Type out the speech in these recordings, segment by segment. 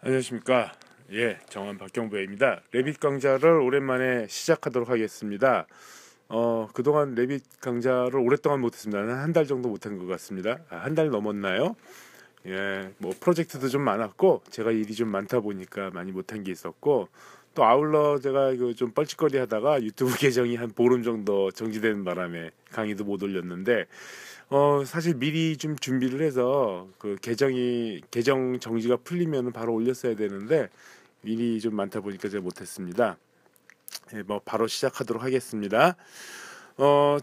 안녕하십니까. 정한 박경부입니다. 레빗 강좌를 오랜만에 시작하도록 하겠습니다. 그동안 레빗 강좌를 오랫동안 못했습니다. 한 달 정도 못한 것 같습니다. 한 달 넘었나요? 뭐 프로젝트도 좀 많았고 제가 일이 좀 많다 보니까 많이 못한 게 있었고, 또 아울러 제가 이거 좀 뻘짓거리 하다가 유튜브 계정이 한 보름 정도 정지되는 바람에 강의도 못 올렸는데, 사실 미리 좀 준비를 해서 그 계정 정지가 풀리면 바로 올렸어야 되는데 일이 좀 많다 보니까 제가 못했습니다. 뭐 바로 시작하도록 하겠습니다.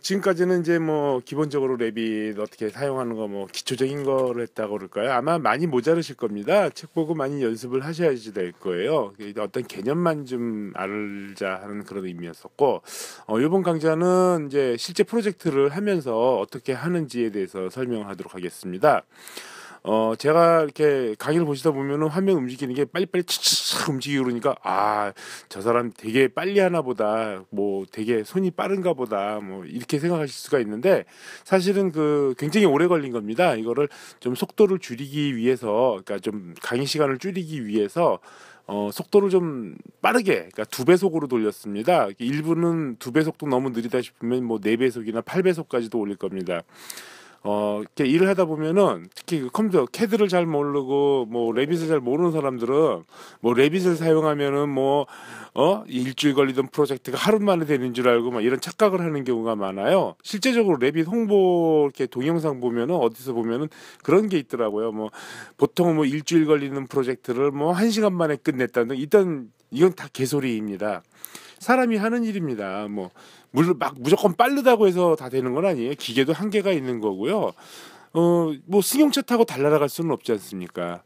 지금까지는 이제 뭐 기본적으로 랩이 어떻게 사용하는 거 뭐 기초적인 거를 했다고 그럴까요? 아마 많이 모자르실 겁니다. 책 보고 많이 연습을 하셔야지 될 거예요. 어떤 개념만 좀 알자 하는 그런 의미였었고, 이번 강좌는 이제 실제 프로젝트를 하면서 어떻게 하는지에 대해서 설명하도록 하겠습니다. 제가 이렇게 강의를 보시다 보면은 화면 움직이는 게 빨리빨리 착착 움직이고 그러니까, 저 사람 되게 빨리 하나 보다, 뭐 되게 손이 빠른가 보다, 뭐 이렇게 생각하실 수가 있는데, 사실은 그 굉장히 오래 걸린 겁니다. 이거를 좀 속도를 줄이기 위해서, 그러니까 좀 강의 시간을 줄이기 위해서 속도를 좀 빠르게, 그러니까 2배속으로 돌렸습니다. 일부는 2배속도 너무 느리다 싶으면 뭐 4배속이나 8배속까지도 올릴 겁니다. 이렇게 일을 하다 보면은, 특히 그 컴퓨터 CAD를 잘 모르고 뭐 레빗을 잘 모르는 사람들은 뭐 레빗을 사용하면은 뭐 일주일 걸리던 프로젝트가 하루 만에 되는 줄 알고 막 이런 착각을 하는 경우가 많아요. 실제적으로 레빗 홍보 이렇게 동영상 보면은, 어디서 보면은 그런 게 있더라고요. 뭐 보통 뭐 일주일 걸리는 프로젝트를 뭐 1시간 만에 끝냈다는, 일단 이건 다 개소리입니다. 사람이 하는 일입니다. 뭐 물론 막 무조건 빠르다고 해서 다 되는 건 아니에요. 기계도 한계가 있는 거고요. 뭐 승용차 타고 달려나갈 수는 없지 않습니까?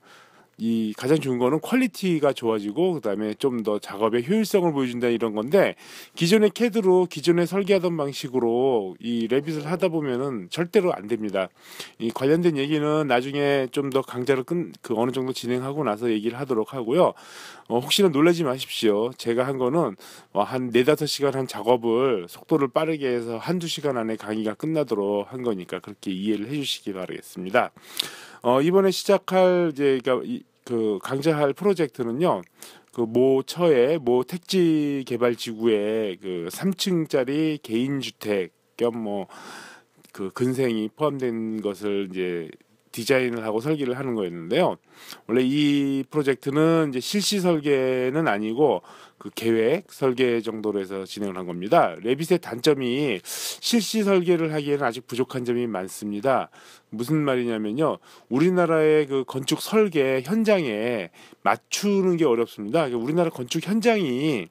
이 가장 좋은 거는 퀄리티가 좋아지고, 그다음에 좀 더 작업의 효율성을 보여준다, 이런 건데, 기존의 캐드로 기존에 설계하던 방식으로 이 레빗을 하다 보면은 절대로 안 됩니다. 이 관련된 얘기는 나중에 좀 더 강좌를 어느 정도 진행하고 나서 얘기를 하도록 하고요. 혹시나 놀라지 마십시오. 제가 한 거는 한 4~5시간 한 작업을 속도를 빠르게 해서 1~2시간 안에 강의가 끝나도록 한 거니까 그렇게 이해를 해주시기 바라겠습니다. 이번에 시작할 이제 그 강좌할 프로젝트는요. 그 모처의 모 택지 개발 지구에 그 3층짜리 개인 주택 겸 뭐 그 근생이 포함된 것을 이제 디자인을 하고 설계를 하는 거였는데요. 원래 이 프로젝트는 이제 실시 설계는 아니고 그 계획 설계 정도로 해서 진행을 한 겁니다. 레빗의 단점이 실시 설계를 하기에는 아직 부족한 점이 많습니다. 무슨 말이냐면요, 우리나라의 그 건축 설계 현장에 맞추는 게 어렵습니다. 그러니까 우리나라 건축 현장이,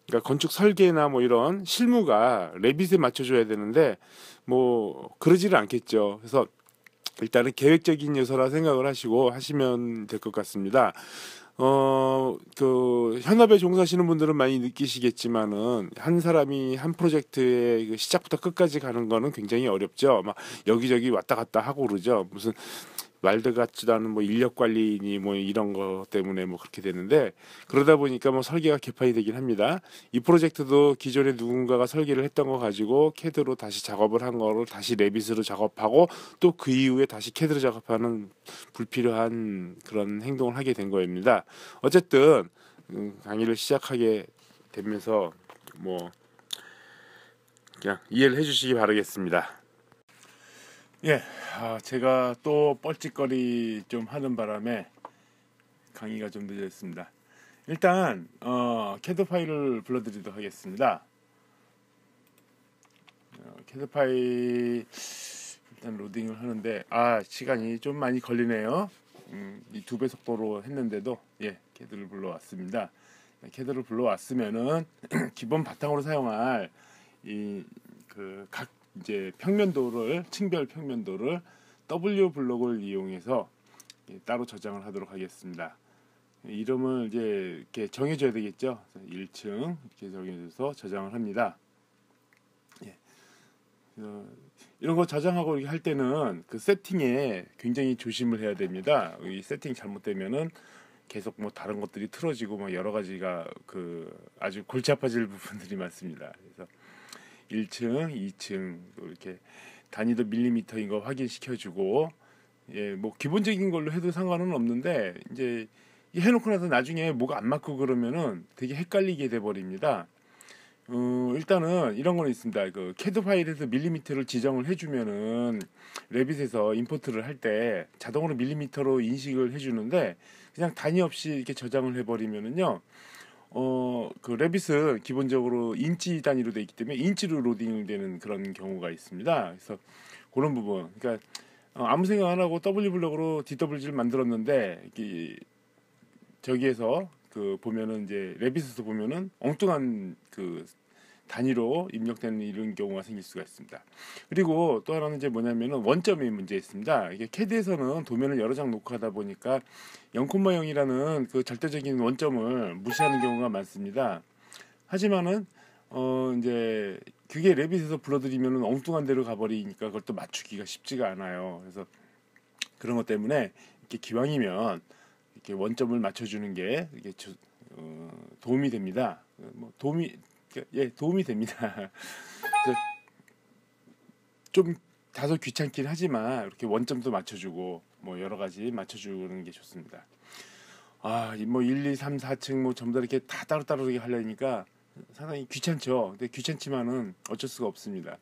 그러니까 건축 설계나 뭐 이런 실무가 레빗에 맞춰줘야 되는데 뭐 그러지를 않겠죠. 그래서 일단은 계획적인 요소라 생각을 하시고 하시면 될 것 같습니다. 그 현업에 종사하시는 분들은 많이 느끼시겠지만은, 한 사람이 한 프로젝트의 그 시작부터 끝까지 가는 거는 굉장히 어렵죠. 막 여기저기 왔다 갔다 하고 그러죠. 무슨 말도 같지도 않은 뭐 인력 관리니 뭐 이런 거 때문에 뭐 그렇게 되는데, 그러다 보니까 뭐 설계가 개판이 되긴 합니다. 이 프로젝트도 기존에 누군가가 설계를 했던 거 가지고 캐드로 다시 작업을 한 거를 다시 레빗으로 작업하고, 또 그 이후에 다시 캐드로 작업하는 불필요한 그런 행동을 하게 된 거입니다. 어쨌든 강의를 시작하게 되면서 뭐 그냥 이해를 해주시기 바라겠습니다. 제가 또 뻘짓거리 좀 하는 바람에 강의가 좀 늦었습니다. 일단 캐드 파일을 불러드리도록 하겠습니다. 캐드 파일 일단 로딩을 하는데 시간이 좀 많이 걸리네요. 이 2배 속도로 했는데도 캐드를 불러왔습니다. 캐드를 불러왔으면은 기본 바탕으로 사용할 이 그 각 이제 층별 평면도를 W 블록을 이용해서 따로 저장을 하도록 하겠습니다. 이름을 이제 이렇게 정해줘야 되겠죠. 1층 이렇게 정해줘서 저장을 합니다. 이런 거 저장하고 이렇게 할 때는 그 세팅에 굉장히 조심을 해야 됩니다. 이 세팅 잘못되면은 계속 뭐 다른 것들이 틀어지고 뭐 여러 가지가 그 아주 골치 아파질 부분들이 많습니다. 그래서 1층, 2층 이렇게 단위도 밀리미터인 거 확인시켜주고, 뭐 기본적인 걸로 해도 상관은 없는데, 이제 해놓고 나서 나중에 뭐가 안 맞고 그러면은 되게 헷갈리게 돼 버립니다. 일단은 이런 거는 있습니다. 그 캐드 파일에서 밀리미터를 지정을 해주면은 레빗에서 임포트를 할 때 자동으로 밀리미터로 인식을 해주는데, 그냥 단위 없이 이렇게 저장을 해버리면은요, 그 레빗은 기본적으로 인치 단위로 되어 있기 때문에 인치로 로딩되는 그런 경우가 있습니다. 그래서 그런 부분, 그러니까 아무 생각 안 하고 W 블럭으로 DWG를 만들었는데, 저기에서 그 보면은 이제 레빗에서 보면은 엉뚱한 그 단위로 입력되는 이런 경우가 생길 수가 있습니다. 그리고 또 하나는 이제 뭐냐면은 원점이 문제 있습니다. 이게 캐드에서는 도면을 여러 장 놓고 하다 보니까 0,0이라는 그 절대적인 원점을 무시하는 경우가 많습니다. 하지만은 이제 그게 레빗에서 불러들이면은 엉뚱한 데로 가버리니까 그걸 또 맞추기가 쉽지가 않아요. 그래서 그런 것 때문에 이렇게 기왕이면 이렇게 원점을 맞춰주는 게 이게 도움이 됩니다. 뭐 도움이 됩니다. 그래서 좀 다소 귀찮긴 하지만 이렇게 원점도 맞춰주고 뭐 여러 가지 맞춰주는 게 좋습니다. 뭐 1, 2, 3, 4층 뭐 전부 다 이렇게 다 따로따로 이렇게 하려니까 상당히 귀찮죠. 근데 귀찮지만은 어쩔 수가 없습니다.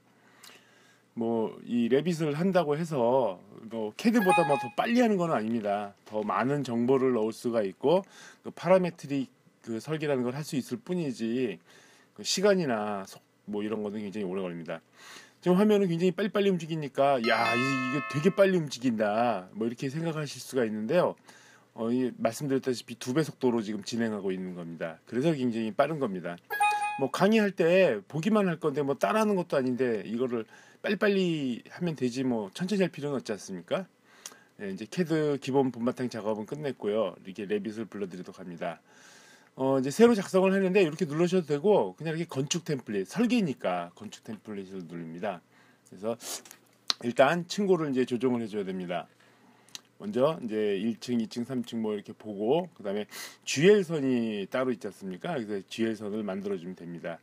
뭐 이 레빗을 한다고 해서 뭐 캐드보다 뭐 더 빨리 하는 건 아닙니다. 더 많은 정보를 넣을 수가 있고 그 파라메트릭 그 설계라는 걸 할 수 있을 뿐이지, 그 시간이나 뭐 이런 거는 굉장히 오래 걸립니다. 지금 화면은 굉장히 빨리빨리 움직이니까 야 이거 되게 빨리 움직인다 뭐 이렇게 생각하실 수가 있는데요. 말씀드렸다시피 2배 속도로 지금 진행하고 있는 겁니다. 그래서 굉장히 빠른 겁니다. 뭐 강의할 때 보기만 할 건데 뭐 따라하는 것도 아닌데 이거를 빨리빨리 하면 되지 뭐 천천히 할 필요는 없지 않습니까? 네, 이제 캐드 기본 본바탕 작업은 끝냈고요. 이렇게 레빗을 불러드리도록 합니다. 이제 새로 작성을 했는데 이렇게 누르셔도 되고, 그냥 이렇게 건축 템플릿, 설계니까 건축 템플릿을 누릅니다. 그래서 일단 층고를 이제 조정을 해줘야 됩니다. 먼저 이제 1층, 2층, 3층 뭐 이렇게 보고, 그 다음에 GL선이 따로 있지 않습니까? 그래서 GL선을 만들어주면 됩니다.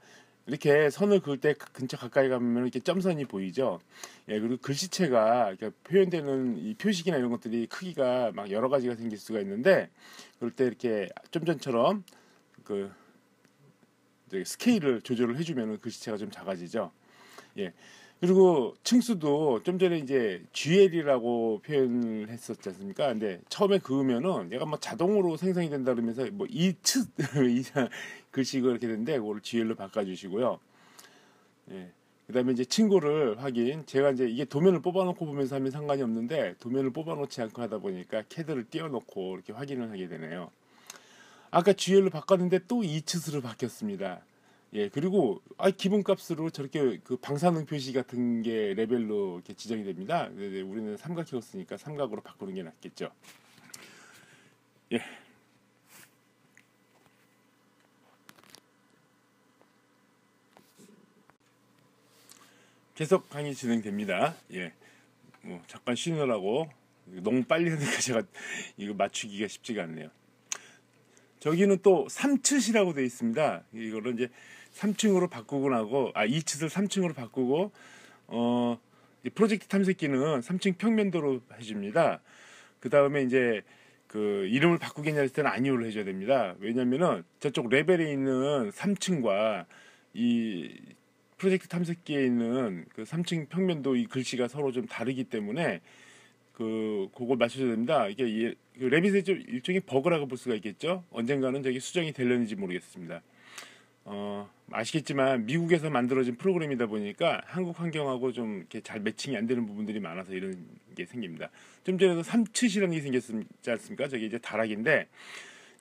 이렇게 선을 그을 때 근처 가까이 가면 이렇게 점선이 보이죠. 예, 그리고 글씨체가 표현되는 이 표식이나 이런 것들이 크기가 막 여러 가지가 생길 수가 있는데, 그럴 때 이렇게 좀 전처럼 그 스케일을 조절을 해주면 글씨체가 좀 작아지죠. 예. 그리고 층수도 좀 전에 이제 GL이라고 표현을 했었지 않습니까? 근데 처음에 그으면은 얘가 뭐 자동으로 생성이 된다 그러면서 뭐 이츠 이상 글씨가 이렇게 되는데 그걸 GL로 바꿔주시고요. 예. 그다음에 이제 층고를 확인. 제가 이제 이게 도면을 뽑아놓고 보면서 하면 상관이 없는데 도면을 뽑아놓지 않고 하다 보니까 캐드를 띄워놓고 이렇게 확인을 하게 되네요. 아까 GL로 바꿨는데 또 이츠스로 바뀌었습니다. 예, 그리고 기본값으로 저렇게 그 방사능 표시 같은 게 레벨로 이렇게 지정이 됩니다. 우리는 삼각형을 쓰니까 삼각으로 바꾸는 게 낫겠죠. 예. 계속 강의 진행됩니다. 예. 뭐 잠깐 쉬느라고 너무 빨리 하니까 제가 이거 맞추기가 쉽지가 않네요. 저기는 또 3층이라고 되어 있습니다. 이거를 이제 3층으로 바꾸고 나고 2층을 3층으로 바꾸고 프로젝트 탐색기는 3층 평면도로 해줍니다. 그 다음에 이제 그 이름을 바꾸겠냐 했을 때는 아니오를 해줘야 됩니다. 왜냐면은 저쪽 레벨에 있는 3층과 이 프로젝트 탐색기에 있는 그 3층 평면도 이 글씨가 서로 좀 다르기 때문에 그걸 맞춰줘야 됩니다. 이게 레빗의 좀 일종의 버그라고 볼 수가 있겠죠. 언젠가는 저기 수정이 되려는지 모르겠습니다. 아시겠지만 미국에서 만들어진 프로그램이다 보니까 한국 환경하고 좀 이렇게 잘 매칭이 안 되는 부분들이 많아서 이런 게 생깁니다. 좀 전에도 삼츠시라는 게 생겼지 않습니까? 저게 이제 다락인데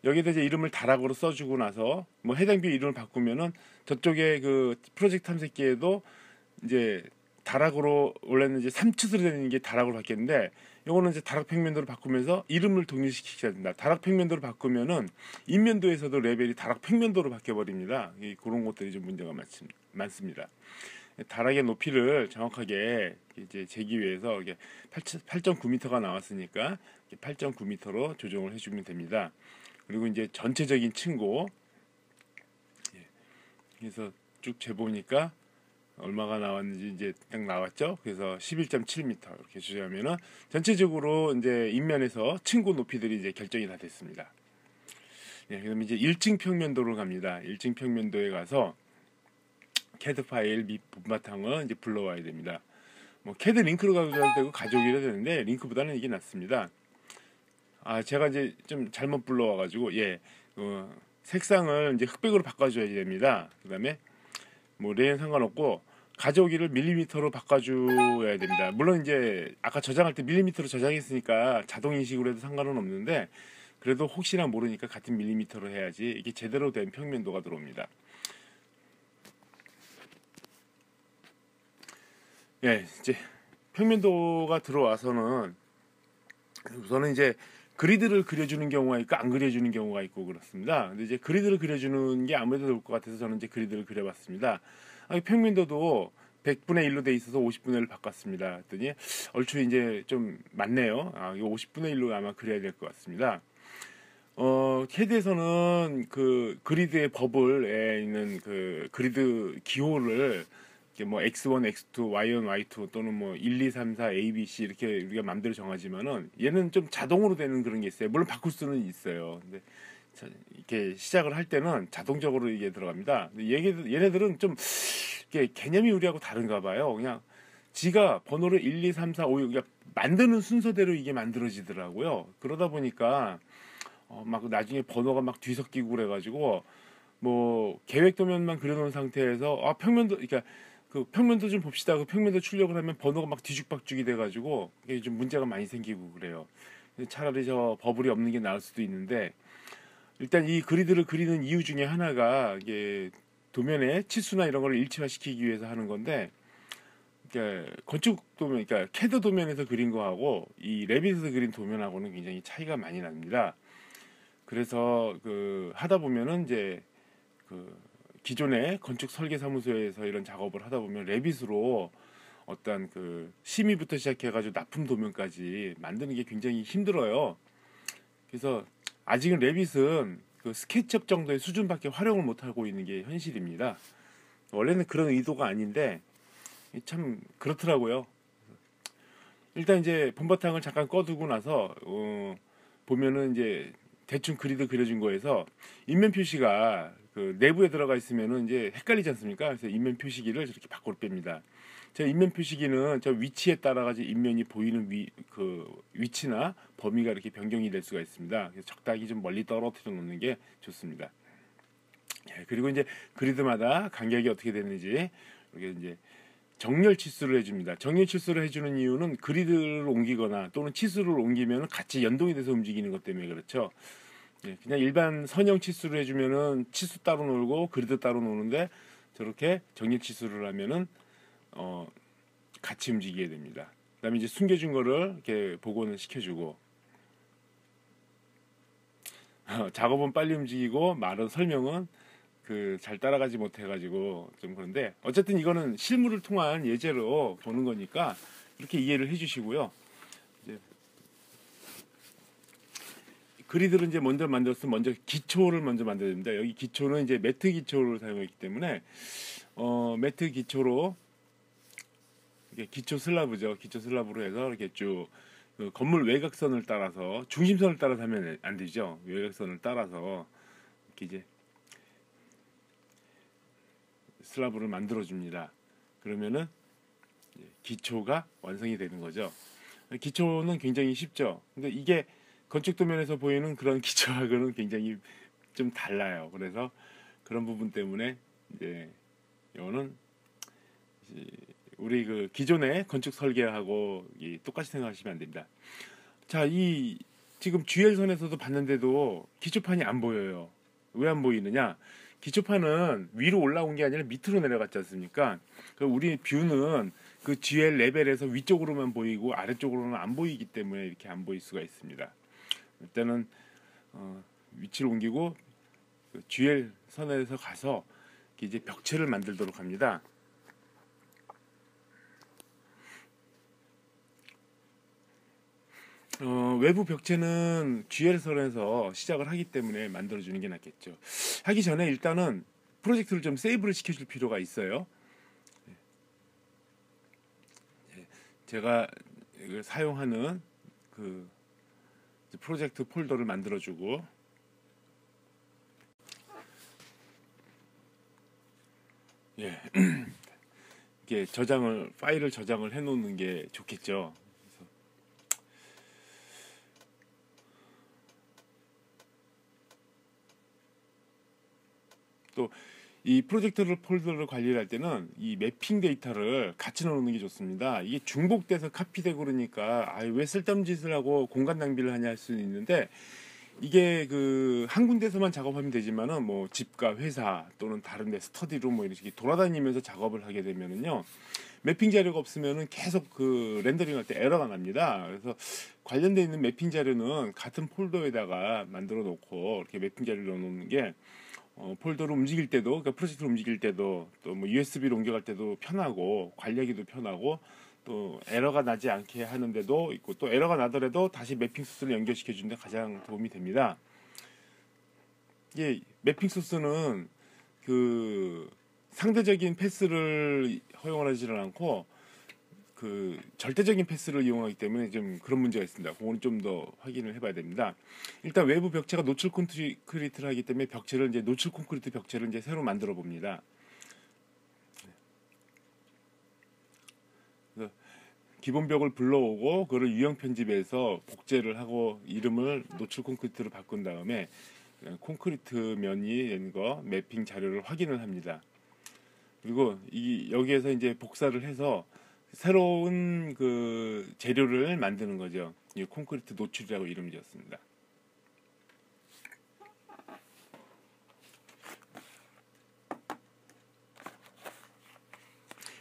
여기다 이제 이름을 다락으로 써주고 나서 뭐 해당 뷰 이름을 바꾸면은 저쪽에 그 프로젝트 탐색기에도 이제 다락으로 원래는 이제 3츠스로 되는 게 다락으로 바뀌었는데 요거는 이제 다락 평면도로 바꾸면서 이름을 독립시켜야 된다. 다락 평면도로 바꾸면은 인면도에서도 레벨이 다락 평면도로 바뀌어 버립니다. 그런 것들이 좀 문제가 많습니다. 다락의 높이를 정확하게 이제 재기 위해서 이게 8.9m가 나왔으니까 8.9m로 조정을 해주면 됩니다. 그리고 이제 전체적인 층고, 그래서 쭉 재보니까 얼마가 나왔는지 이제 딱 나왔죠. 그래서 11.7m 이렇게 조정하면은 전체적으로 이제 인면에서 층고 높이들이 이제 결정이 다 됐습니다. 예, 그럼 이제 1층 평면도로 갑니다. 1층 평면도에 가서 캐드 파일 및 못바탕을 이제 불러와야 됩니다. 뭐 캐드 링크로 가져도 되고 가져오기도 되는데 링크보다는 이게 낫습니다. 제가 이제 좀 잘못 불러와가지고 색상을 이제 흑백으로 바꿔줘야 됩니다. 그다음에 뭐 레이는 상관없고 가져오기를 밀리미터로 바꿔줘야 됩니다. 물론 이제 아까 저장할 때 밀리미터로 저장했으니까 자동 인식으로 해도 상관은 없는데 그래도 혹시나 모르니까 같은 밀리미터로 해야지 이게 제대로 된 평면도가 들어옵니다. 예, 이제 평면도가 들어와서는 우선은 이제 그리드를 그려주는 경우가 있고 안 그려주는 경우가 있고 그렇습니다. 근데 이제 그리드를 그려주는 게 아무래도 좋을 것 같아서 저는 이제 그리드를 그려봤습니다. 평면도도 100분의 1로 돼 있어서 50분의 1을 바꿨습니다. 그랬더니 얼추 이제 좀 많네요. 이거 50분의 1로 아마 그려야 될 것 같습니다. 캐드에서는 그 그리드의 버블에 있는 그 그리드 기호를 뭐 x1, x2, y1, y2 또는 뭐 1, 2, 3, 4, a, b, c 이렇게 우리가 마음대로 정하지만은 얘는 좀 자동으로 되는 그런 게 있어요. 물론 바꿀 수는 있어요. 근데 이렇게 시작을 할 때는 자동적으로 이게 들어갑니다. 근데 얘네들은 좀 이게 개념이 우리하고 다른가 봐요. 그냥 지가 번호를 1, 2, 3, 4, 5, 6 그러니까 만드는 순서대로 이게 만들어지더라고요. 그러다 보니까 막 나중에 번호가 막 뒤섞이고 그래가지고 뭐 계획 도면만 그려놓은 상태에서 평면도 그러니까 그 평면도 좀 봅시다. 그 평면도 출력을 하면 번호가 막 뒤죽박죽이 돼가지고 이게 좀 문제가 많이 생기고 그래요. 차라리 저 버블이 없는 게 나을 수도 있는데 일단 이 그리드를 그리는 이유 중에 하나가 이게 도면의 치수나 이런 걸 일치화시키기 위해서 하는 건데 그러니까 건축 도면, 그러니까 캐드 도면에서 그린 거하고 이 레빗에서 그린 도면하고는 굉장히 차이가 많이 납니다. 그래서 그 하다 보면은 이제 그 기존의 건축 설계 사무소에서 이런 작업을 하다 보면 레빗으로 어떤 그 심의부터 시작해가지고 납품 도면까지 만드는 게 굉장히 힘들어요. 그래서 아직은 레빗은 그 스케치업 정도의 수준밖에 활용을 못 하고 있는 게 현실입니다. 원래는 그런 의도가 아닌데 참 그렇더라고요. 일단 이제 본바탕을 잠깐 꺼두고 나서 보면은 이제 대충 그리드 그려준 거에서 인면 표시가 그 내부에 들어가 있으면은 이제 헷갈리지 않습니까? 그래서 인면 표시기를 저렇게 밖으로 뺍니다. 저 인면 표시기는 저 위치에 따라 가지고 인면이 보이는 그 위치나 범위가 이렇게 변경이 될 수가 있습니다. 그래서 적당히 좀 멀리 떨어뜨려 놓는 게 좋습니다. 그리고 이제 그리드마다 간격이 어떻게 되는지 이렇게 이제 정렬 치수를 해줍니다. 정렬 치수를 해주는 이유는 그리드를 옮기거나 또는 치수를 옮기면 같이 연동이 돼서 움직이는 것 때문에 그렇죠. 그냥 일반 선형 치수를 해주면은 치수 따로 놀고 그리드 따로 노는데 저렇게 정렬 치수를 하면은 같이 움직이게 됩니다. 그다음에 이제 숨겨준 거를 이렇게 복원을 시켜주고 작업은 빨리 움직이고 말은 설명은 그 잘 따라가지 못해가지고 좀 그런데 어쨌든 이거는 실물을 통한 예제로 보는 거니까 이렇게 이해를 해주시고요. 이제 그리드를 이제 먼저 만들었으면 먼저 기초를 먼저 만들어야 됩니다. 여기 기초는 이제 매트 기초를 사용했기 때문에 매트 기초로 이게 기초 슬라브죠. 기초 슬라브로 해서 이렇게 쭉 그 건물 외곽선을 따라서 중심선을 따라서 하면 안 되죠. 외곽선을 따라서 이렇게 이제 슬라브를 만들어 줍니다. 그러면은 기초가 완성이 되는 거죠. 기초는 굉장히 쉽죠. 근데 이게 건축 도면에서 보이는 그런 기초하고는 굉장히 좀 달라요. 그래서 그런 부분 때문에 이제 이거는 우리 그 기존의 건축 설계하고 똑같이 생각하시면 안 됩니다. 자, 이 지금 GL선에서도 봤는데도 기초판이 안 보여요. 왜 안 보이느냐? 기초판은 위로 올라온 게 아니라 밑으로 내려갔지 않습니까? 그 우리 뷰는 그 GL 레벨에서 위쪽으로만 보이고 아래쪽으로는 안 보이기 때문에 이렇게 안 보일 수가 있습니다. 일단은 위치를 옮기고 그 GL 선에서 가서 이제 벽체를 만들도록 합니다. 외부 벽체는 GL선에서 시작을 하기 때문에 만들어주는 게 낫겠죠. 하기 전에 일단은 프로젝트를 좀 세이브를 시켜줄 필요가 있어요. 제가 사용하는 그 프로젝트 폴더를 만들어주고 예. 이게 파일을 저장을 해 놓는 게 좋겠죠. 그래서 또 이 프로젝트를 폴더를 관리할 때는 이 매핑 데이터를 같이 넣는 게 좋습니다. 이게 중복돼서 카피되고 그러니까 왜 쓸데없는 짓을 하고 공간 낭비를 하냐 할 수는 있는데, 이게 그 한 군데서만 작업하면 되지만은 뭐 집과 회사 또는 다른 데 스터디룸 뭐 이렇게 돌아다니면서 작업을 하게 되면은요, 매핑 자료가 없으면은 계속 그 렌더링 할 때 에러가 납니다. 그래서 관련돼 있는 매핑 자료는 같은 폴더에다가 만들어 놓고 이렇게 매핑 자료를 넣어 놓는 게 폴더를 움직일 때도, 그러니까 프로젝트를 움직일 때도, 또 뭐 USB로 옮겨갈 때도 편하고 관리하기도 편하고, 또 에러가 나지 않게 하는데도 있고, 또 에러가 나더라도 다시 매핑 소스를 연결시켜 주는 데 가장 도움이 됩니다. 이게 매핑 소스는 그 상대적인 패스를 허용하지는 않고 그 절대적인 패스를 이용하기 때문에 좀 그런 문제가 있습니다. 그거는 좀 더 확인을 해봐야 됩니다. 일단 외부 벽체가 노출 콘크리트를 하기 때문에 벽체를 이제 노출 콘크리트 벽체를 이제 새로 만들어 봅니다. 그래서 기본 벽을 불러오고 그걸 유형 편집해서 복제를 하고 이름을 노출 콘크리트로 바꾼 다음에 콘크리트 면이 된 거 매핑 자료를 확인을 합니다. 그리고 여기에서 이제 복사를 해서 새로운 그 재료를 만드는 거죠. 이 콘크리트 노출이라고 이름을 지었습니다.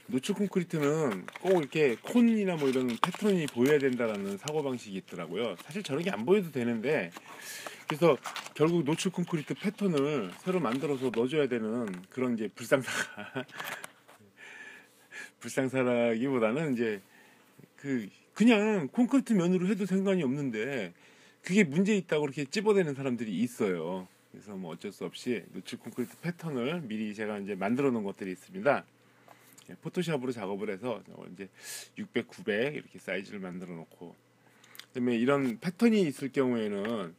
노출 콘크리트는 꼭 이렇게 콘이나 뭐 이런 패턴이 보여야 된다라는 사고방식이 있더라고요. 사실 저런 게 안 보여도 되는데, 그래서 결국 노출 콘크리트 패턴을 새로 만들어서 넣어줘야 되는 그런 이제 불상사라기보다는 이제 그냥 콘크리트 면으로 해도 상관이 없는데 그게 문제 있다고 그렇게 찝어대는 사람들이 있어요. 그래서 뭐 어쩔 수 없이 노출 콘크리트 패턴을 미리 제가 이제 만들어 놓은 것들이 있습니다. 포토샵으로 작업을 해서 이제 600, 900 이렇게 사이즈를 만들어 놓고, 그다음에 이런 패턴이 있을 경우에는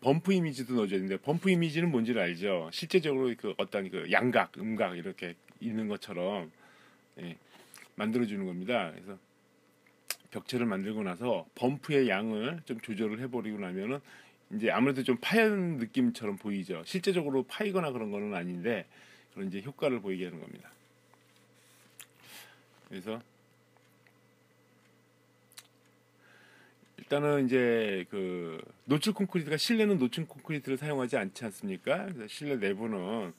범프 이미지도 넣어줘야 되는데, 범프 이미지는 뭔지를 알죠? 실제적으로 그 어떤 그 양각, 음각 이렇게 있는 것처럼 만들어 주는 겁니다. 그래서 벽체를 만들고 나서 범프의 양을 좀 조절을 해버리고 나면은 이제 아무래도 좀 파연 느낌처럼 보이죠. 실제적으로 파이거나 그런 거는 아닌데 그런 이제 효과를 보이게 하는 겁니다. 그래서 일단은 이제 그 노출 콘크리트가, 실내는 노출 콘크리트를 사용하지 않지 않습니까? 그래서 실내 내부는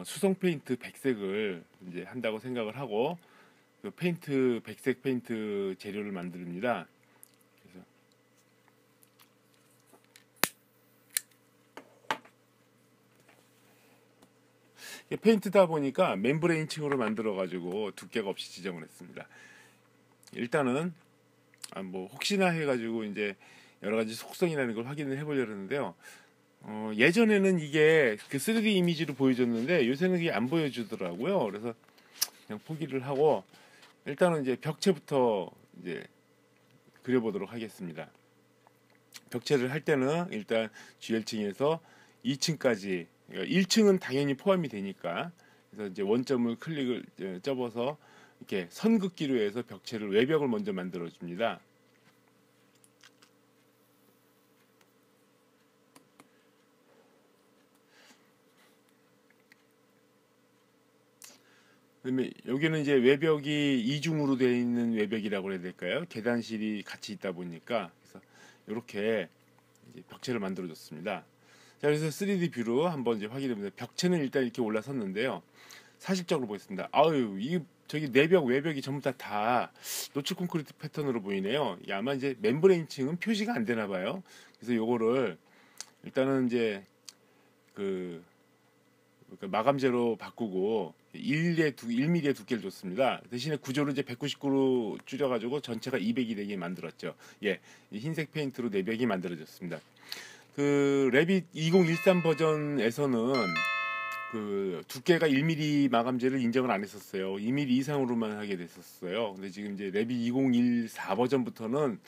수성 페인트 백색을 이제 한다고 생각을 하고 그 백색 페인트 재료를 만듭니다. 그래서 페인트다 보니까 멤브레인 층으로 만들어 가지고 두께가 없이 지정을 했습니다. 일단은 뭐 혹시나 해가지고 이제 여러 가지 속성이라는 걸 확인을 해보려고 했는데요. 예전에는 이게 그 3D 이미지로 보여줬는데 요새는 이게 안 보여주더라고요. 그래서 그냥 포기를 하고 일단은 이제 벽체부터 이제 그려보도록 하겠습니다. 벽체를 할 때는 일단 GL층에서 2층까지, 그러니까 1층은 당연히 포함이 되니까, 그래서 이제 원점을 접어서 이렇게 선긋기로 해서 벽체를, 외벽을 먼저 만들어 줍니다. 그다음에 여기는 이제 외벽이 이중으로 되어 있는 외벽이라고 해야 될까요? 계단실이 같이 있다 보니까, 그래서 이렇게 이제 벽체를 만들어 줬습니다. 자, 그래서 3D 뷰로 한번 이제 확인해보면 벽체는 일단 이렇게 올라섰는데요. 사실적으로 보겠습니다. 이 저기 내벽 외벽이 전부 다 노출 콘크리트 패턴으로 보이네요. 아마 이제 멤브레인층은 표시가 안 되나 봐요. 그래서 요거를 일단은 이제 그 마감재로 바꾸고 1mm의 두께를 줬습니다. 대신에 구조를 이제 199로 줄여가지고 전체가 200이 되게 만들었죠. 흰색 페인트로 내벽이 만들어졌습니다. 그 레빗 2013 버전에서는 그 두께가 1mm 마감재를 인정을 안 했었어요. 2mm 이상으로만 하게 됐었어요. 근데 지금 이제 레빗 2014 버전부터는,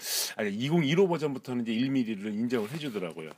2015 버전부터는 이제 1mm를 인정을 해주더라고요.